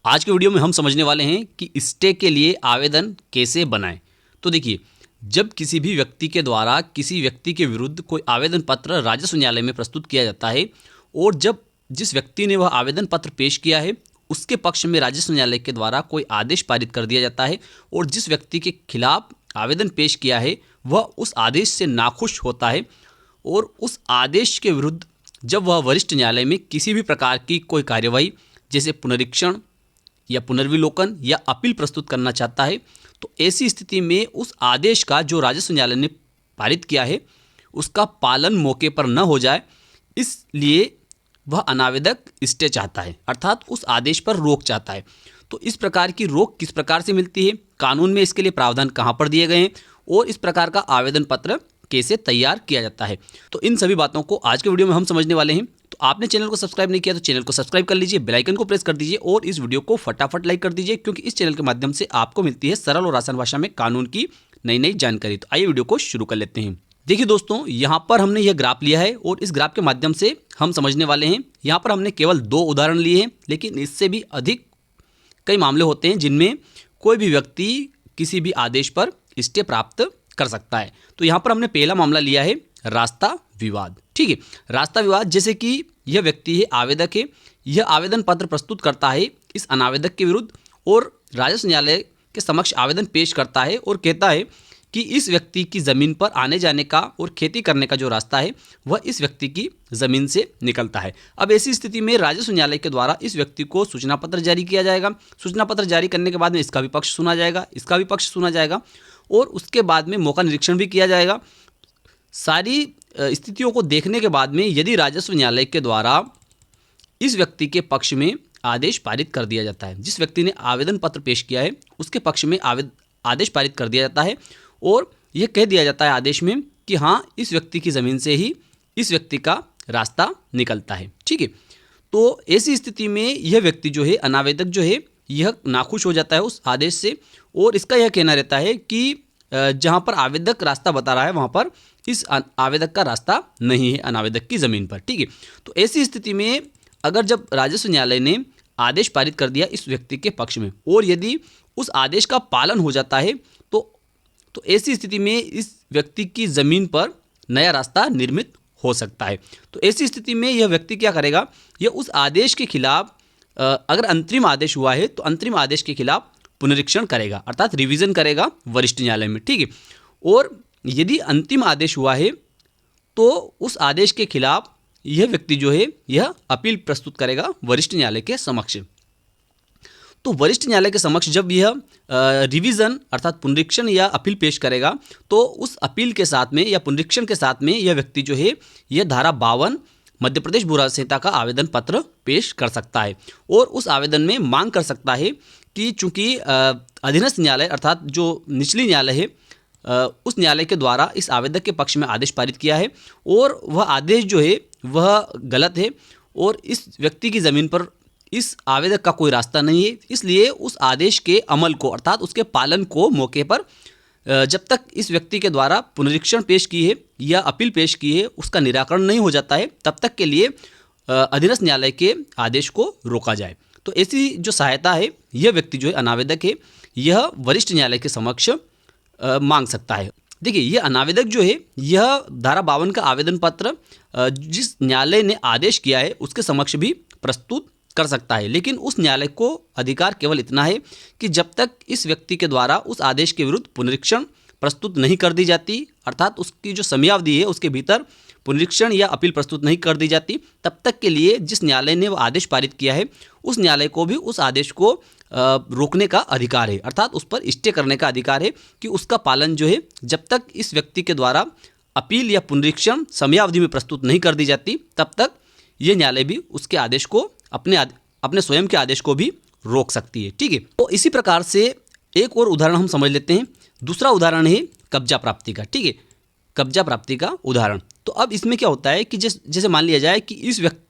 आज के वीडियो में हम समझने वाले हैं कि स्टे के लिए आवेदन कैसे बनाएं। तो देखिए, जब किसी भी व्यक्ति के द्वारा किसी व्यक्ति के विरुद्ध कोई आवेदन पत्र राजस्व न्यायालय में प्रस्तुत किया जाता है और जब जिस व्यक्ति ने वह आवेदन पत्र पेश किया है उसके पक्ष में राजस्व न्यायालय के द्वारा कोई आदेश पारित कर दिया जाता है और जिस व्यक्ति के खिलाफ आवेदन पेश किया है वह उस आदेश से नाखुश होता है और उस आदेश के विरुद्ध जब वह वरिष्ठ न्यायालय में किसी भी प्रकार की कोई कार्यवाही जैसे पुनरीक्षण या पुनर्विलोकन या अपील प्रस्तुत करना चाहता है, तो ऐसी स्थिति में उस आदेश का जो राजस्व न्यायालय ने पारित किया है उसका पालन मौके पर न हो जाए, इसलिए वह अनावेदक स्टे चाहता है, अर्थात उस आदेश पर रोक चाहता है। तो इस प्रकार की रोक किस प्रकार से मिलती है, कानून में इसके लिए प्रावधान कहाँ पर दिए गए हैं और इस प्रकार का आवेदन पत्र कैसे तैयार किया जाता है, तो इन सभी बातों को आज के वीडियो में हम समझने वाले हैं। तो आपने चैनल को सब्सक्राइब नहीं किया तो चैनल को सब्सक्राइब कर लीजिए, बेल आइकन को प्रेस कर दीजिए और इस वीडियो को फटाफट लाइक कर दीजिए, क्योंकि इस चैनल के माध्यम से आपको मिलती है सरल और आसान भाषा में कानून की नई नई जानकारी। तो आइए वीडियो को शुरू कर लेते हैं। देखिए दोस्तों, यहाँ पर हमने यह ग्राफ लिया है और इस ग्राफ के माध्यम से हम समझने वाले हैं। यहाँ पर हमने केवल 2 उदाहरण लिए हैं, लेकिन इससे भी अधिक कई मामले होते हैं जिनमें कोई भी व्यक्ति किसी भी आदेश पर स्टे प्राप्त कर सकता है। तो यहाँ पर हमने पहला मामला लिया है रास्ता विवाद। ठीक है, रास्ता विवाद जैसे कि यह व्यक्ति है, आवेदक है, यह आवेदन पत्र प्रस्तुत करता है इस अनावेदक के विरुद्ध और राजस्व न्यायालय के समक्ष आवेदन पेश करता है और कहता है कि इस व्यक्ति की ज़मीन पर आने जाने का और खेती करने का जो रास्ता है वह इस व्यक्ति की ज़मीन से निकलता है। अब ऐसी स्थिति में राजस्व न्यायालय के द्वारा इस व्यक्ति को सूचना पत्र जारी किया जाएगा। सूचना पत्र जारी करने के बाद में इसका भी पक्ष सुना जाएगा, इसका भी पक्ष सुना जाएगा और उसके बाद में मौका निरीक्षण भी किया जाएगा। सारी स्थितियों को देखने के बाद में यदि राजस्व न्यायालय के द्वारा इस व्यक्ति के पक्ष में आदेश पारित कर दिया जाता है, जिस व्यक्ति ने आवेदन पत्र पेश किया है उसके पक्ष में आदेश पारित कर दिया जाता है और यह कह दिया जाता है आदेश में कि हाँ, इस व्यक्ति की ज़मीन से ही इस व्यक्ति का रास्ता निकलता है। ठीक है, तो ऐसी स्थिति में यह व्यक्ति जो है, अनावेदक जो है, यह नाखुश हो जाता है उस आदेश से और इसका यह कहना रहता है कि जहाँ पर आवेदक रास्ता बता रहा है वहाँ पर इस आवेदक का रास्ता नहीं है अनावेदक की ज़मीन पर। ठीक है, तो ऐसी स्थिति में अगर जब राजस्व न्यायालय ने आदेश पारित कर दिया इस व्यक्ति के पक्ष में और यदि उस आदेश का पालन हो जाता है तो ऐसी स्थिति में इस व्यक्ति की ज़मीन पर नया रास्ता निर्मित हो सकता है। तो ऐसी स्थिति में यह व्यक्ति क्या करेगा, यह उस आदेश के खिलाफ अगर अंतरिम आदेश हुआ है तो अंतरिम आदेश के खिलाफ पुनरीक्षण करेगा, अर्थात रिवीजन करेगा वरिष्ठ न्यायालय में। ठीक है, और यदि अंतिम आदेश हुआ है तो उस आदेश के खिलाफ यह व्यक्ति जो है यह अपील प्रस्तुत करेगा वरिष्ठ न्यायालय के समक्ष। तो वरिष्ठ न्यायालय के समक्ष जब यह रिवीजन अर्थात पुनरीक्षण या अपील पेश करेगा तो उस अपील के साथ में या पुनरीक्षण के साथ में यह व्यक्ति जो है यह धारा 52 मध्य प्रदेश भू राजस्व संहिता का आवेदन पत्र पेश कर सकता है और उस आवेदन में मांग कर सकता है कि चूंकि अधीनस्थ न्यायालय अर्थात जो निचली न्यायालय है उस न्यायालय के द्वारा इस आवेदक के पक्ष में आदेश पारित किया है और वह आदेश जो है वह गलत है और इस व्यक्ति की ज़मीन पर इस आवेदक का कोई रास्ता नहीं है, इसलिए उस आदेश के अमल को अर्थात उसके पालन को मौके पर जब तक इस व्यक्ति के द्वारा पुनरीक्षण पेश की है या अपील पेश की है उसका निराकरण नहीं हो जाता है, तब तक के लिए अधीनस्थ न्यायालय के आदेश को रोका जाए। तो ऐसी जो सहायता है यह व्यक्ति जो है अनावेदक है यह वरिष्ठ न्यायालय के समक्ष मांग सकता है। देखिए, यह अनावेदक जो है यह धारा 52 का आवेदन पत्र जिस न्यायालय ने आदेश किया है उसके समक्ष भी प्रस्तुत कर सकता है, लेकिन उस न्यायालय को अधिकार केवल इतना है कि जब तक इस व्यक्ति के द्वारा उस आदेश के विरुद्ध पुनरीक्षण प्रस्तुत नहीं कर दी जाती, अर्थात उसकी जो समयावधि है उसके भीतर पुनरीक्षण या अपील प्रस्तुत नहीं कर दी जाती, तब तक के लिए जिस न्यायालय ने वो आदेश पारित किया है उस न्यायालय को भी उस आदेश को रोकने का अधिकार है, अर्थात उस पर स्टे करने का अधिकार है कि उसका पालन जो है जब तक इस व्यक्ति के द्वारा अपील या पुनरीक्षण समयावधि में प्रस्तुत नहीं कर दी जाती तब तक ये न्यायालय भी उसके आदेश को अपने स्वयं के आदेश को भी रोक सकती है। ठीक है, तो इसी प्रकार से एक और उदाहरण हम समझ लेते हैं। दूसरा उदाहरण है कब्जा प्राप्ति का। ठीक है, कब्जा प्राप्ति का उदाहरण। तो अब इसमें क्या होता है कि जैसे मान लिया जाए कि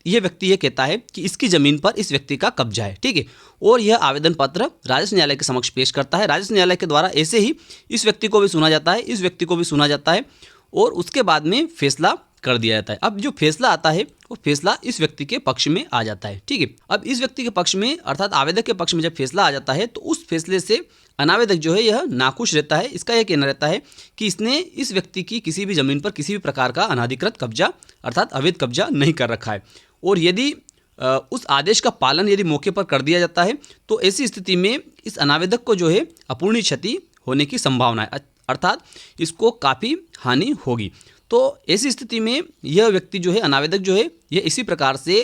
यह व्यक्ति ये कहता है कि इसकी ज़मीन पर इस व्यक्ति का कब्जा है। ठीक है, और यह आवेदन पत्र राजस्व न्यायालय के समक्ष पेश करता है। राजस्व न्यायालय के द्वारा ऐसे ही इस व्यक्ति को भी सुना जाता है, इस व्यक्ति को भी सुना जाता है और उसके बाद में फैसला कर दिया जाता है। अब जो फैसला आता है वो फैसला इस व्यक्ति के पक्ष में आ जाता है। ठीक है, अब इस व्यक्ति के पक्ष में अर्थात आवेदक के पक्ष में जब फैसला आ जाता है तो उस फैसले से अनावेदक जो है यह नाखुश रहता है। इसका यह कहना रहता है कि इसने इस व्यक्ति की किसी भी ज़मीन पर किसी भी प्रकार का अनाधिकृत कब्जा अर्थात अवैध कब्जा नहीं कर रखा है, और यदि उस आदेश का पालन यदि मौके पर कर दिया जाता है तो ऐसी स्थिति में इस अनावेदक को जो है अपूर्णीय क्षति होने की संभावना है, अर्थात इसको काफ़ी हानि होगी। तो ऐसी स्थिति में यह व्यक्ति जो है अनावेदक जो है यह इसी प्रकार से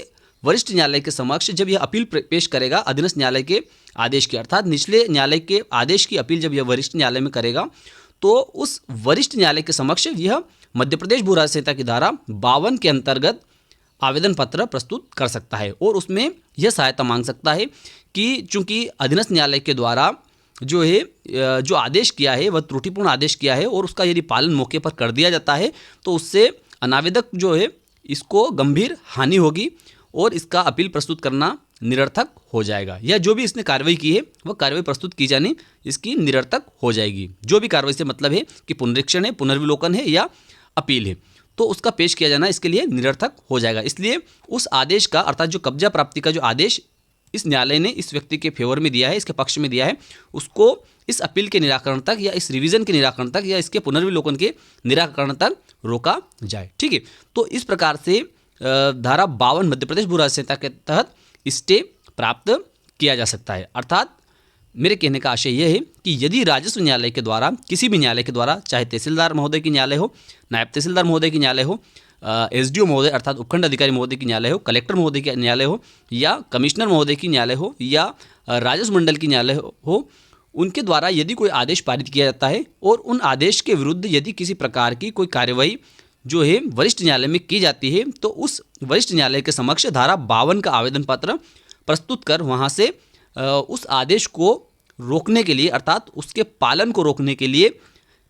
वरिष्ठ न्यायालय के समक्ष जब यह अपील पेश करेगा अधीनस्थ न्यायालय के आदेश की, अर्थात निचले न्यायालय के आदेश की अपील जब यह वरिष्ठ न्यायालय में करेगा तो उस वरिष्ठ न्यायालय के समक्ष यह मध्य प्रदेश भू राज्य संहिता की धारा 52 के अंतर्गत आवेदन पत्र प्रस्तुत कर सकता है, और उसमें यह सहायता मांग सकता है कि चूंकि अधीनस्थ न्यायालय के द्वारा जो है जो आदेश किया है वह त्रुटिपूर्ण आदेश किया है और उसका यदि पालन मौके पर कर दिया जाता है तो उससे अनावेदक जो है इसको गंभीर हानि होगी और इसका अपील प्रस्तुत करना निरर्थक हो जाएगा, या जो भी इसने कार्रवाई की है वह कार्रवाई प्रस्तुत की जानी इसकी निरर्थक हो जाएगी। जो भी कार्रवाई से मतलब है कि पुनरीक्षण है, पुनर्विलोकन है या अपील है, तो उसका पेश किया जाना इसके लिए निरर्थक हो जाएगा। इसलिए उस आदेश का अर्थात जो कब्जा प्राप्ति का जो आदेश इस न्यायालय ने इस व्यक्ति के फेवर में दिया है, इसके पक्ष में दिया है, उसको इस अपील के निराकरण तक या इस रिवीजन के निराकरण तक या इसके पुनर्विलोकन के निराकरण तक रोका जाए। ठीक है, तो इस प्रकार से धारा 52 मध्य प्रदेश भू राज्य संहिता के तहत स्टे प्राप्त किया जा सकता है। अर्थात मेरे कहने का आशय यह है कि यदि राजस्व न्यायालय के द्वारा किसी भी न्यायालय के द्वारा, चाहे तहसीलदार महोदय की न्यायालय हो, नायब तहसीलदार महोदय की न्यायालय हो, एसडीओ महोदय अर्थात उपखंड अधिकारी महोदय की न्यायालय हो, कलेक्टर महोदय की न्यायालय हो या कमिश्नर महोदय की न्यायालय हो या राजस्व मंडल की न्यायालय हो, उनके द्वारा यदि कोई आदेश पारित किया जाता है और उन आदेश के विरुद्ध यदि किसी प्रकार की कोई कार्यवाही जो है वरिष्ठ न्यायालय में की जाती है तो उस वरिष्ठ न्यायालय के समक्ष धारा 52 का आवेदन पत्र प्रस्तुत कर वहाँ से उस आदेश को रोकने के लिए अर्थात उसके पालन को रोकने के लिए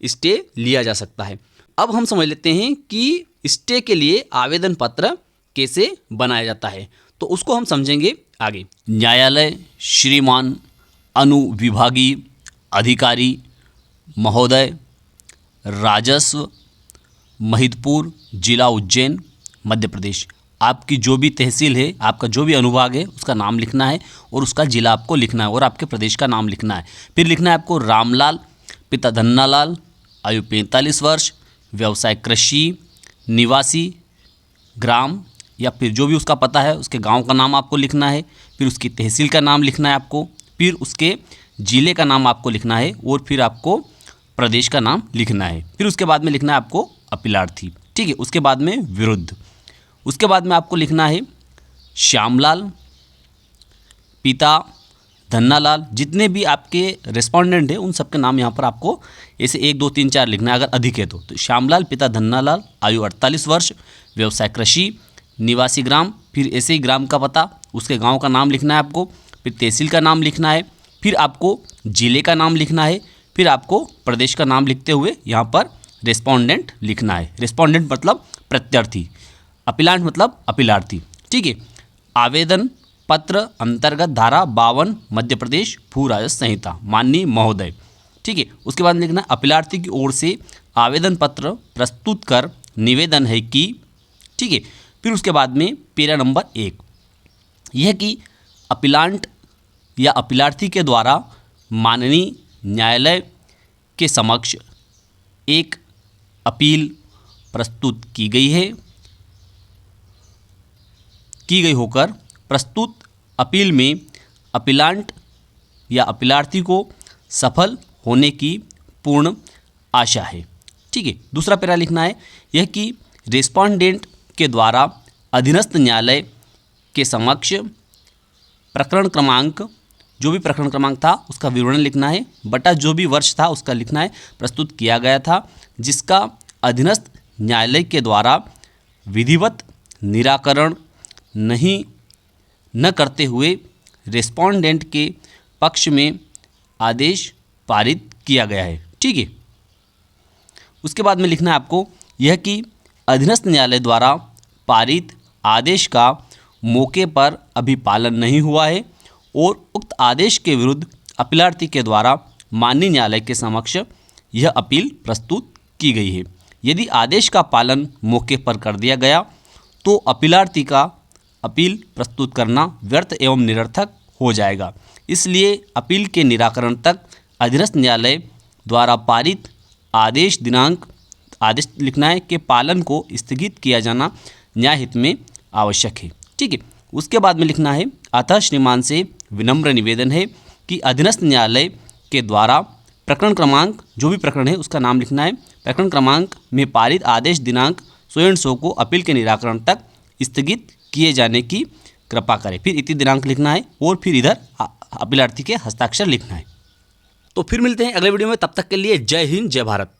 स्टे लिया जा सकता है। अब हम समझ लेते हैं कि स्टे के लिए आवेदन पत्र कैसे बनाया जाता है, तो उसको हम समझेंगे आगे। न्यायालय श्रीमान अनुविभागीय अधिकारी महोदय, राजस्व, महिदपुर, जिला उज्जैन, मध्य प्रदेश। आपकी जो भी तहसील है, आपका जो भी अनुभाग है उसका नाम लिखना है और उसका जिला आपको लिखना है और आपके प्रदेश का नाम लिखना है। फिर लिखना है आपको रामलाल, पिता धन्नालाल, आयु 45 वर्ष, व्यवसाय कृषि, निवासी ग्राम या फिर जो भी उसका पता है उसके गांव का नाम आपको लिखना है। फिर उसकी तहसील का नाम लिखना है आपको, फिर उसके ज़िले का नाम आपको लिखना है और फिर आपको प्रदेश का नाम लिखना है। फिर उसके बाद में लिखना है आपको अपीलार्थी। ठीक है, उसके बाद में विरुद्ध। उसके बाद में आपको लिखना है श्यामलाल, पिता धन्नालाल। जितने भी आपके रेस्पोंडेंट हैं उन सबके नाम यहाँ पर आपको ऐसे 1 2 3 4 लिखना है अगर अधिक है तो श्यामलाल, पिता धन्नालाल, आयु 48 वर्ष, व्यवसाय कृषि, निवासी ग्राम, फिर ऐसे ही ग्राम का पता, उसके गांव का नाम लिखना है आपको, फिर तहसील का नाम लिखना है, फिर आपको ज़िले का नाम लिखना है, फिर आपको प्रदेश का नाम लिखते हुए यहाँ पर रेस्पोंडेंट लिखना है। रेस्पोंडेंट मतलब प्रत्यर्थी, अपीलांट मतलब अपीलार्थी। ठीक है, आवेदन पत्र अंतर्गत धारा 52 मध्य प्रदेश भू राजस्व संहिता माननीय महोदय। ठीक है, उसके बाद लिखना है अपीलार्थी की ओर से आवेदन पत्र प्रस्तुत कर निवेदन है कि। ठीक है, फिर उसके बाद में पैरा नंबर 1 यह कि अपीलांट या अपीलार्थी के द्वारा माननीय न्यायालय के समक्ष एक अपील प्रस्तुत की गई होकर प्रस्तुत अपील में अपीलांट या अपीलार्थी को सफल होने की पूर्ण आशा है। ठीक है, दूसरा पैरा लिखना है यह कि रेस्पोंडेंट के द्वारा अधीनस्थ न्यायालय के समक्ष प्रकरण क्रमांक, जो भी प्रकरण क्रमांक था उसका विवरण लिखना है, बटा जो भी वर्ष था उसका लिखना है, प्रस्तुत किया गया था, जिसका अधीनस्थ न्यायालय के द्वारा विधिवत निराकरण न करते हुए रेस्पोंडेंट के पक्ष में आदेश पारित किया गया है। ठीक है, उसके बाद में लिखना है आपको यह कि अधीनस्थ न्यायालय द्वारा पारित आदेश का मौके पर अभी पालन नहीं हुआ है और उक्त आदेश के विरुद्ध अपीलार्थी के द्वारा माननीय न्यायालय के समक्ष यह अपील प्रस्तुत की गई है। यदि आदेश का पालन मौके पर कर दिया गया तो अपीलार्थी का अपील प्रस्तुत करना व्यर्थ एवं निरर्थक हो जाएगा। इसलिए अपील के निराकरण तक अधीनस्थ न्यायालय द्वारा पारित आदेश लिखना है कि पालन को स्थगित किया जाना न्यायहित में आवश्यक है। ठीक है, उसके बाद में लिखना है, अतः श्रीमान से विनम्र निवेदन है कि अधीनस्थ न्यायालय के द्वारा प्रकरण क्रमांक, जो भी प्रकरण है उसका नाम लिखना है, प्रकरण क्रमांक में पारित आदेश दिनांक सो एंड सो को अपील के निराकरण तक स्थगित किए जाने की कृपा करें। फिर इति दिनांक लिखना है और फिर इधर अपीलार्थी के हस्ताक्षर लिखना है। तो फिर मिलते हैं अगले वीडियो में, तब तक के लिए जय हिंद जय भारत।